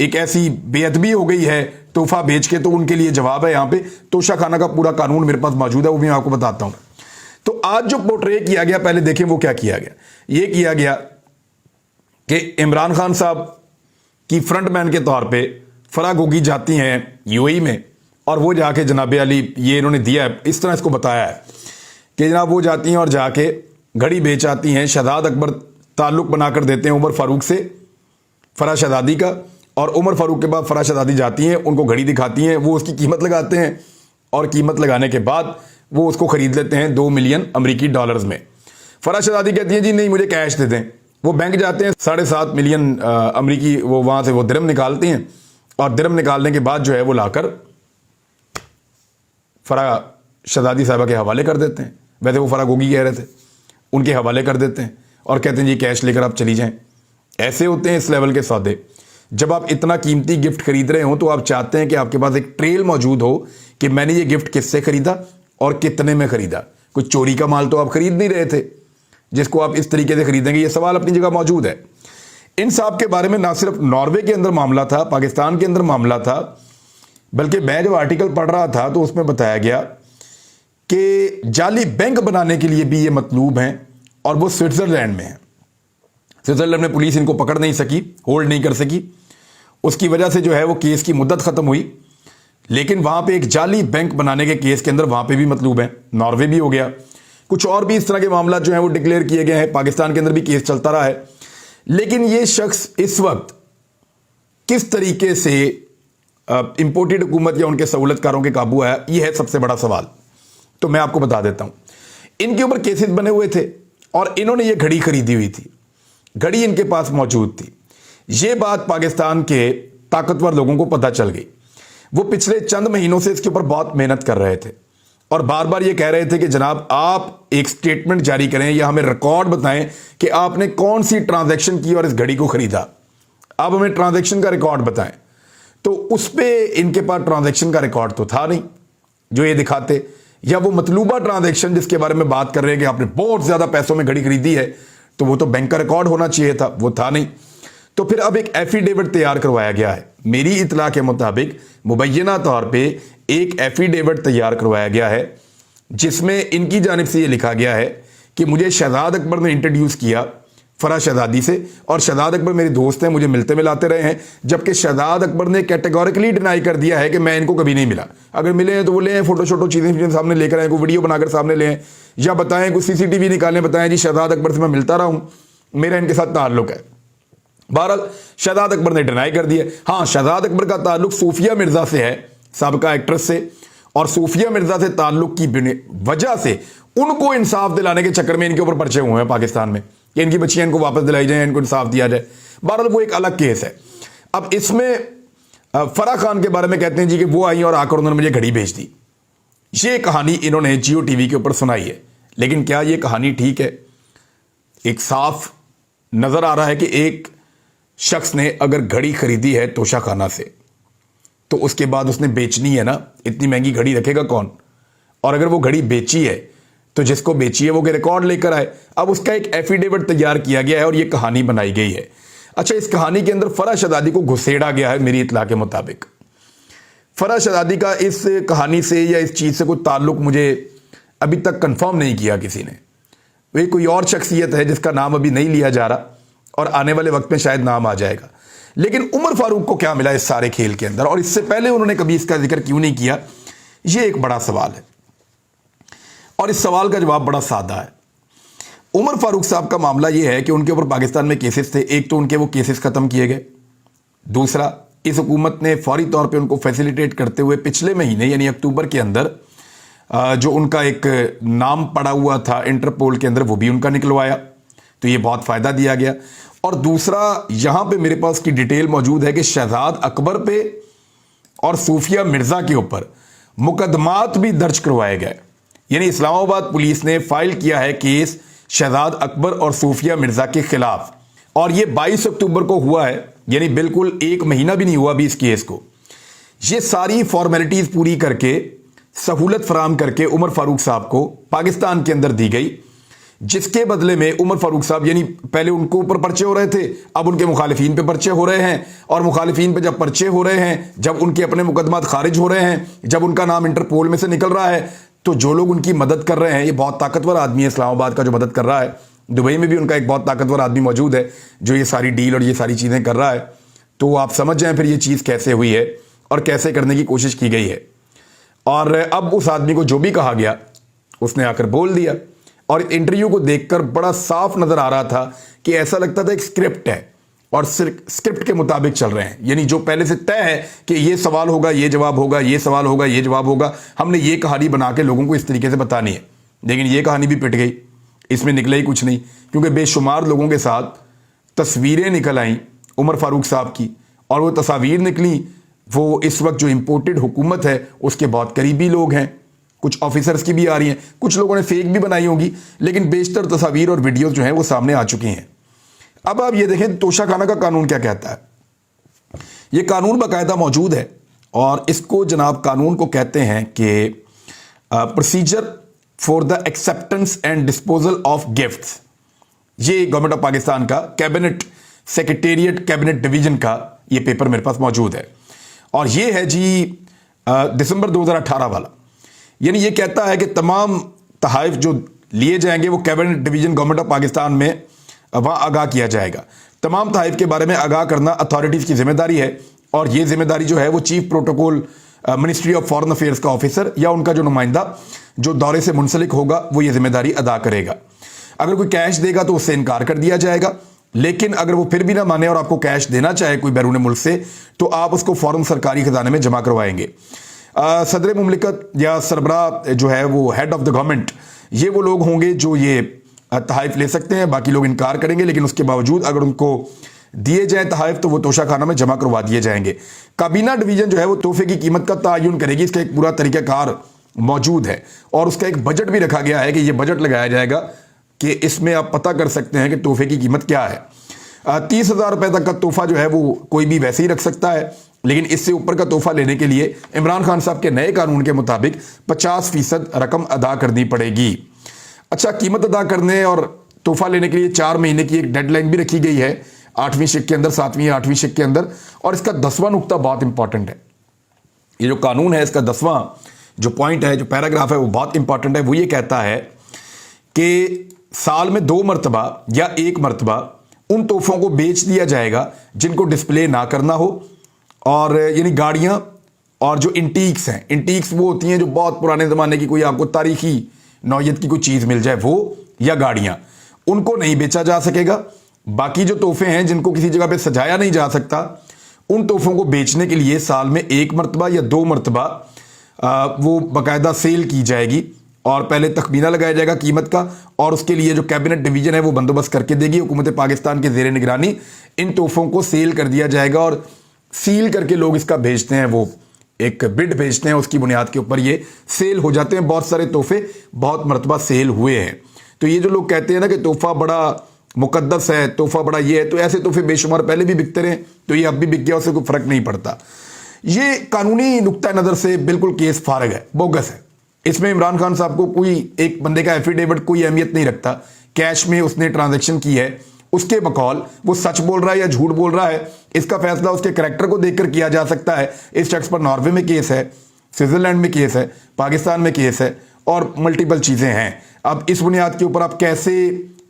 ایک ایسی بے ادبی ہو گئی ہے تحفہ بیچ کے, تو ان کے لیے جواب ہے یہاں پہ. توشہ خانہ کا پورا قانون میرے پاس موجود ہے, وہ بھی میں آپ کو بتاتا ہوں. تو آج جو پورٹرے کیا گیا, پہلے دیکھیں وہ کیا کیا گیا. یہ کیا گیا کہ عمران خان صاحب کی فرنٹ مین کے طور پہ فرح گوگی جاتی ہیں یو اے ای میں, اور وہ جا کے جناب علی, یہ انہوں نے دیا ہے, اس طرح اس کو بتایا ہے کہ جناب وہ جاتی ہیں اور جا کے گھڑی بیچ آتی ہیں. شہزاد اکبر تعلق بنا کر دیتے ہیں عمر فاروق سے, فرح شہزادی کا, اور عمر فاروق کے بعد فرح شہزادی جاتی ہیں, ان کو گھڑی دکھاتی ہیں, وہ اس کی قیمت لگاتے ہیں, اور قیمت لگانے کے بعد وہ اس کو خرید لیتے ہیں 2 ملین امریکی ڈالرز میں. فرح شہزادی کہتی ہیں جی نہیں مجھے کیش دے دیں. وہ بینک جاتے ہیں, 7.5 ملین امریکی وہ وہاں سے وہ درہم نکالتے ہیں, اور درہم نکالنے کے بعد جو ہے وہ لا کر فرح شہزادی صاحبہ کے حوالے کر دیتے ہیں. ویسے وہ فرح گوگی کہہ رہے تھے, ان کے حوالے کر دیتے ہیں اور کہتے ہیں جی کیش لے کر آپ چلی جائیں. ایسے ہوتے ہیں اس لیول کے سودے. جب آپ اتنا قیمتی گفٹ خرید رہے ہوں تو آپ چاہتے ہیں کہ آپ کے پاس ایک ٹریل موجود ہو کہ میں نے یہ گفٹ کس سے خریدا اور کتنے میں خریدا. کوئی چوری کا مال تو آپ خرید نہیں رہے تھے جس کو آپ اس طریقے سے خریدیں گے. یہ سوال اپنی جگہ موجود ہے. ان صاحب کے بارے میں نہ صرف ناروے کے اندر معاملہ تھا, پاکستان کے اندر معاملہ تھا, بلکہ میں جو آرٹیکل پڑھ رہا تھا تو اس میں بتایا گیا کہ جعلی بینک بنانے کے لیے بھی یہ مطلوب ہیں, اور وہ سوئٹزرلینڈ میں ہیں. سوئٹزرلینڈ میں پولیس ان کو پکڑ نہیں سکی, ہولڈ نہیں کر سکی. اس کی وجہ سے جو ہے وہ کیس کی مدت ختم ہوئی, لیکن وہاں پہ ایک جعلی بینک بنانے کے کیس کے اندر وہاں پہ بھی مطلوب ہیں. ناروے بھی ہو گیا, کچھ اور بھی اس طرح کے معاملات جو ہیں وہ ڈکلیئر کیے گئے ہیں. پاکستان کے اندر بھی کیس چلتا رہا ہے. لیکن یہ شخص اس وقت کس طریقے سے امپورٹڈ حکومت یا ان کے سہولت کاروں کے قابو آیا, یہ ہے سب سے بڑا سوال. تو میں آپ کو بتا دیتا ہوں. ان کے اوپر کیسز بنے ہوئے تھے اور انہوں نے یہ گھڑی خریدی ہوئی تھی, گھڑی ان کے پاس موجود تھی. یہ بات پاکستان کے طاقتور لوگوں کو پتہ چل گئی. وہ پچھلے چند مہینوں سے اس کے اوپر بہت محنت کر رہے تھے اور بار بار یہ کہہ رہے تھے کہ جناب آپ ایک سٹیٹمنٹ جاری کریں یا ہمیں ریکارڈ بتائیں کہ آپ نے کون سی ٹرانزیکشن کی اور اس گھڑی کو خریدا. آپ ہمیں ٹرانزیکشن کا ریکارڈ بتائیں. تو اس پہ ان کے پاس ٹرانزیکشن کا ریکارڈ تو تھا نہیں جو یہ دکھاتے, یا وہ مطلوبہ ٹرانزیکشن جس کے بارے میں بات کر رہے ہیں کہ آپ نے بہت زیادہ پیسوں میں گھڑی خریدی ہے, تو وہ تو بینک کا ریکارڈ ہونا چاہیے تھا, وہ تھا نہیں. تو پھر اب ایک ایفیڈیوٹ تیار کروایا گیا ہے. میری اطلاع کے مطابق مبینہ طور پہ ایک ایفیڈیوٹ تیار کروایا گیا ہے جس میں ان کی جانب سے یہ لکھا گیا ہے کہ مجھے شہزاد اکبر نے انٹروڈیوس کیا فرح شہزادی سے, اور شہزاد اکبر میرے دوست ہیں, مجھے ملتے ملاتے رہے ہیں, جبکہ شہزاد اکبر نے کیٹیگوریکلی ڈینائی کر دیا ہے کہ میں ان کو کبھی نہیں ملا. اگر ملے ہیں تو وہ لے ہیں فوٹو شوٹو چیزیں سامنے لے کر آئیں, کوئی ویڈیو بنا کر سامنے لے ہیں, یا بتائیں کوئی CCTV نکالیں, بتائیں جی شہزاد اکبر سے میں ملتا رہا ہوں, میرا ان کے ساتھ تعلق ہے. بہرحال شہزاد اکبر نے ڈینائی کر دیا. ہاں, شہزاد اکبر کا تعلق صوفیہ مرزا سے ہے, سابقہ ایکٹریس سے, اور صوفیہ مرزا سے تعلق کی وجہ سے ان کو انصاف دلانے کے چکر میں ان کے اوپر پرچے ہوئے ہیں پاکستان میں کہ ان کی بچیاں ان کو واپس دلائی جائیں, ان کو انصاف دیا جائے. بہرحال وہ ایک الگ کیس ہے. اب اس میں فرح خان کے بارے میں کہتے ہیں جی کہ وہ آئی اور آ کر انہوں نے مجھے گھڑی بھیج دی. یہ کہانی انہوں نے جیو ٹی وی کے اوپر سنائی ہے. لیکن کیا یہ کہانی ٹھیک ہے؟ ایک صاف نظر آ رہا ہے کہ ایک شخص نے اگر گھڑی خریدی ہے توشہ خانہ سے تو اس کے بعد اس نے بیچنی ہے نا. اتنی مہنگی گھڑی رکھے گا کون؟ اور اگر وہ گھڑی بیچی ہے تو جس کو بیچی ہے وہ کہ ریکارڈ لے کر آئے. اب اس کا ایک ایفیڈیوٹ تیار کیا گیا ہے اور یہ کہانی بنائی گئی ہے. اچھا, اس کہانی کے اندر فرح شہزادی کو گھسیڑا گیا ہے. میری اطلاع کے مطابق فرح شہزادی کا اس کہانی سے یا اس چیز سے کوئی تعلق مجھے ابھی تک کنفرم نہیں کیا کسی نے. وہ کوئی اور شخصیت ہے جس کا نام ابھی نہیں لیا جا رہا اور آنے والے وقت میں شاید نام آ جائے گا. لیکن عمر فاروق کو کیا ملا اس سارے کھیل کے اندر, اور اس سے پہلے انہوں نے کبھی اس کا ذکر کیوں نہیں کیا؟ یہ ایک بڑا سوال ہے اور اس سوال کا جواب بڑا سادہ ہے. عمر فاروق صاحب کا معاملہ یہ ہے کہ ان کے اوپر پاکستان میں کیسز تھے. ایک تو ان کے وہ کیسز ختم کیے گئے, دوسرا اس حکومت نے فوری طور پہ ان کو فیسیلیٹیٹ کرتے ہوئے پچھلے مہینے یعنی اکتوبر کے اندر جو ان کا ایک نام پڑا ہوا تھا انٹرپول کے اندر وہ بھی ان کا نکلوایا, تو یہ بہت فائدہ دیا گیا. اور دوسرا یہاں پہ میرے پاس کی ڈیٹیل موجود ہے کہ شہزاد اکبر پہ اور صوفیہ مرزا کے اوپر مقدمات بھی درج کروائے گئے. یعنی اسلام آباد پولیس نے فائل کیا ہے کیس شہزاد اکبر اور صوفیہ مرزا کے خلاف, اور یہ 22 اکتوبر کو ہوا ہے, یعنی بالکل ایک مہینہ بھی نہیں ہوا ابھی اس کیس کو. یہ ساری فارمیلٹیز پوری کر کے سہولت فراہم کر کے عمر فاروق صاحب کو پاکستان کے اندر دی گئی, جس کے بدلے میں عمر فاروق صاحب یعنی پہلے ان کو اوپر پرچے ہو رہے تھے، اب ان کے مخالفین پہ پرچے ہو رہے ہیں، اور مخالفین پہ جب پرچے ہو رہے ہیں، جب ان کے اپنے مقدمات خارج ہو رہے ہیں، جب ان کا نام انٹرپول میں سے نکل رہا ہے، تو جو لوگ ان کی مدد کر رہے ہیں، یہ بہت طاقتور آدمی ہے اسلام آباد کا جو مدد کر رہا ہے، دبئی میں بھی ان کا ایک بہت طاقتور آدمی موجود ہے جو یہ ساری ڈیل اور یہ ساری چیزیں کر رہا ہے، تو آپ سمجھ جائیں پھر یہ چیز کیسے ہوئی ہے اور کیسے کرنے کی کوشش کی گئی ہے۔ اور اب اس آدمی کو جو بھی کہا گیا اس نے آ کر بول دیا، اور انٹرویو کو دیکھ کر بڑا صاف نظر آ رہا تھا کہ ایسا لگتا تھا ایک اسکرپٹ ہے اور اسکرپٹ کے مطابق چل رہے ہیں، یعنی جو پہلے سے طے ہے کہ یہ سوال ہوگا یہ جواب ہوگا، یہ سوال ہوگا یہ جواب ہوگا، ہم نے یہ کہانی بنا کے لوگوں کو اس طریقے سے بتانی ہے، لیکن یہ کہانی بھی پٹ گئی، اس میں نکلا ہی کچھ نہیں، کیونکہ بے شمار لوگوں کے ساتھ تصویریں نکل آئیں عمر فاروق صاحب کی، اور وہ تصاویر نکلیں وہ اس وقت جو امپورٹڈ حکومت ہے اس کے بہت قریبی لوگ ہیں، کچھ آفیسرز کی بھی آ رہی ہیں، کچھ لوگوں نے فیک بھی بنائی ہوگی، لیکن بیشتر تصاویر اور ویڈیوز جو ہیں وہ سامنے آ چکی ہیں۔ اب آپ یہ دیکھیں توشہ خانہ کا قانون کیا کہتا ہے۔ یہ قانون باقاعدہ موجود ہے، اور اس کو جناب قانون کو کہتے ہیں کہ procedure for the acceptance and disposal of gifts. یہ گورنمنٹ آف پاکستان کا کیبنٹ سیکریٹریٹ کیبنٹ ڈویژن کا یہ پیپر میرے پاس موجود ہے، اور یہ ہے جی دسمبر 2018 والا۔ یعنی یہ کہتا ہے کہ تمام تحائف جو لیے جائیں گے وہ cabinet division government of Pakistan میں وہاں آگاہ کیا جائے گا۔ تمام تحائف کے بارے میں آگاہ کرنا اتھارٹیز کی ذمہ داری ہے، اور یہ ذمہ داری جو ہے وہ chief protocol ministry of foreign affairs کا آفیسر یا ان کا جو نمائندہ جو دورے سے منسلک ہوگا وہ یہ ذمہ داری ادا کرے گا۔ اگر کوئی کیش دے گا تو اس سے انکار کر دیا جائے گا، لیکن اگر وہ پھر بھی نہ مانے اور آپ کو کیش دینا چاہے کوئی بیرون ملک سے، تو آپ اس کو فوراً سرکاری خزانے میں جمع کروائیں گے۔ صدر مملکت یا سربراہ جو ہے وہ ہیڈ آف دا گورنمنٹ، یہ وہ لوگ ہوں گے جو یہ تحائف لے سکتے ہیں، باقی لوگ انکار کریں گے، لیکن اس کے باوجود اگر ان کو دیے جائیں تحائف تو وہ توشہ خانہ میں جمع کروا دیے جائیں گے۔ کابینہ ڈویژن جو ہے وہ تحفے کی قیمت کا تعین کرے گی، اس کا ایک پورا طریقہ کار موجود ہے، اور اس کا ایک بجٹ بھی رکھا گیا ہے کہ یہ بجٹ لگایا جائے گا کہ اس میں آپ پتہ کر سکتے ہیں کہ تحفے کی قیمت کیا ہے۔ 30,000 روپے تک کا تحفہ جو ہے وہ کوئی بھی ویسے ہی رکھ سکتا ہے، لیکن اس سے اوپر کا تحفہ لینے کے لیے عمران خان صاحب کے نئے قانون کے مطابق 50% رقم ادا کرنی پڑے گی۔ اچھا، قیمت ادا کرنے اور تحفہ لینے کے لیے 4 مہینے کی ایک ڈیڈ لائن بھی رکھی گئی ہے، 8ویں شق کے اندر، 7ویں یا 8ویں شق کے اندر، اور اس کا 10واں نقطہ بہت امپورٹنٹ ہے۔ یہ جو قانون ہے اس کا 10واں جو پوائنٹ ہے، جو پیراگراف ہے، وہ بہت امپورٹنٹ ہے۔ وہ یہ کہتا ہے کہ سال میں 2 مرتبہ یا 1 مرتبہ ان تحفوں کو بیچ دیا جائے گا جن کو ڈسپلے نہ کرنا ہو، اور یعنی گاڑیاں اور جو انٹیکس ہیں، انٹیکس وہ ہوتی ہیں جو بہت پرانے زمانے کی کوئی آپ کو تاریخی نوعیت کی کوئی چیز مل جائے، وہ یا گاڑیاں، ان کو نہیں بیچا جا سکے گا۔ باقی جو تحفے ہیں جن کو کسی جگہ پہ سجایا نہیں جا سکتا، ان تحفوں کو بیچنے کے لیے سال میں 1 مرتبہ یا 2 مرتبہ وہ باقاعدہ سیل کی جائے گی، اور پہلے تخمینہ لگایا جائے گا قیمت کا، اور اس کے لیے جو کیبنٹ ڈویژن ہے وہ بندوبست کر کے دے گی۔ حکومت پاکستان کے زیر نگرانی ان تحفوں کو سیل کر دیا جائے گا، اور سیل کر کے لوگ اس کا بھیجتے ہیں، وہ ایک بڈ بھیجتے ہیں، اس کی بنیاد کے اوپر یہ سیل ہو جاتے ہیں۔ بہت سارے تحفے بہت مرتبہ سیل ہوئے ہیں۔ تو یہ جو لوگ کہتے ہیں نا کہ تحفہ بڑا مقدس ہے، تحفہ بڑا یہ ہے، تو ایسے تحفے بے شمار پہلے بھی بکتے رہے، تو یہ اب بھی بک گیا، اس سے کوئی فرق نہیں پڑتا۔ یہ قانونی نقطہ نظر سے بالکل کیس فارغ ہے، بوگس ہے۔ اس میں عمران خان صاحب کو کوئی ایک بندے کا ایفیڈیوٹ کوئی اہمیت نہیں رکھتا، کیش میں اس نے ٹرانزیکشن کی ہے، اس کے بقول وہ سچ بول رہا ہے یا جھوٹ بول رہا ہے، اس کا فیصلہ اس کے کریکٹر کو دیکھ کر کیا جا سکتا ہے۔ اس شخص پر ناروے میں کیس ہے، سوئٹزرلینڈ میں کیس ہے، پاکستان میں کیس ہے، اور ملٹیپل چیزیں ہیں۔ اب اس بنیاد کے اوپر آپ کیسے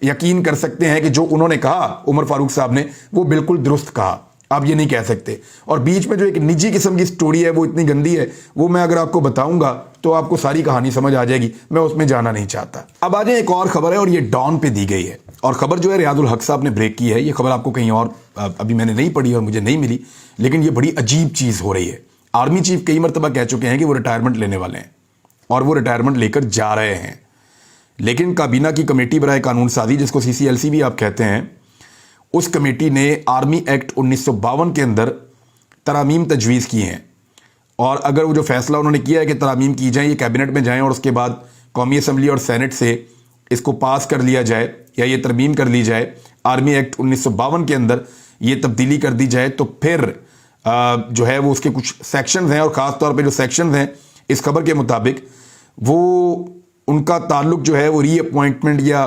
یقین کر سکتے ہیں کہ جو انہوں نے کہا عمر فاروق صاحب نے وہ بالکل درست کہا؟ آپ یہ نہیں کہہ سکتے۔ اور بیچ میں جو ایک نجی قسم کی سٹوری ہے وہ اتنی گندی ہے، وہ میں اگر آپ کو بتاؤں گا تو آپ کو ساری کہانی سمجھ آ جائے گی، میں اس میں جانا نہیں چاہتا۔ اب آج ایک اور خبر ہے، اور یہ ڈان پہ دی گئی ہے، اور خبر جو ہے ریاض الحق صاحب نے بریک کی ہے۔ یہ خبر آپ کو کہیں اور ابھی میں نے نہیں پڑھی اور مجھے نہیں ملی، لیکن یہ بڑی عجیب چیز ہو رہی ہے۔ آرمی چیف کئی مرتبہ کہہ چکے ہیں کہ وہ ریٹائرمنٹ لینے والے ہیں، اور وہ ریٹائرمنٹ لے کر جا رہے ہیں، لیکن کابینہ کی کمیٹی برائے قانون سازی، جس کو CCLC بھی آپ کہتے ہیں، اس کمیٹی نے آرمی ایکٹ 1952 کے اندر ترامیم تجویز کی ہیں، اور اگر وہ جو فیصلہ انہوں نے کیا ہے کہ ترامیم کی جائیں، یہ کیبنٹ میں جائیں اور اس کے بعد قومی اسمبلی اور سینٹ سے اس کو پاس کر لیا جائے یا یہ ترمیم کر لی جائے، آرمی ایکٹ 1952 کے اندر یہ تبدیلی کر دی جائے، تو پھر جو ہے وہ اس کے کچھ سیکشنز ہیں، اور خاص طور پہ جو سیکشنز ہیں اس خبر کے مطابق وہ ان کا تعلق جو ہے وہ ری اپوائنٹمنٹ یا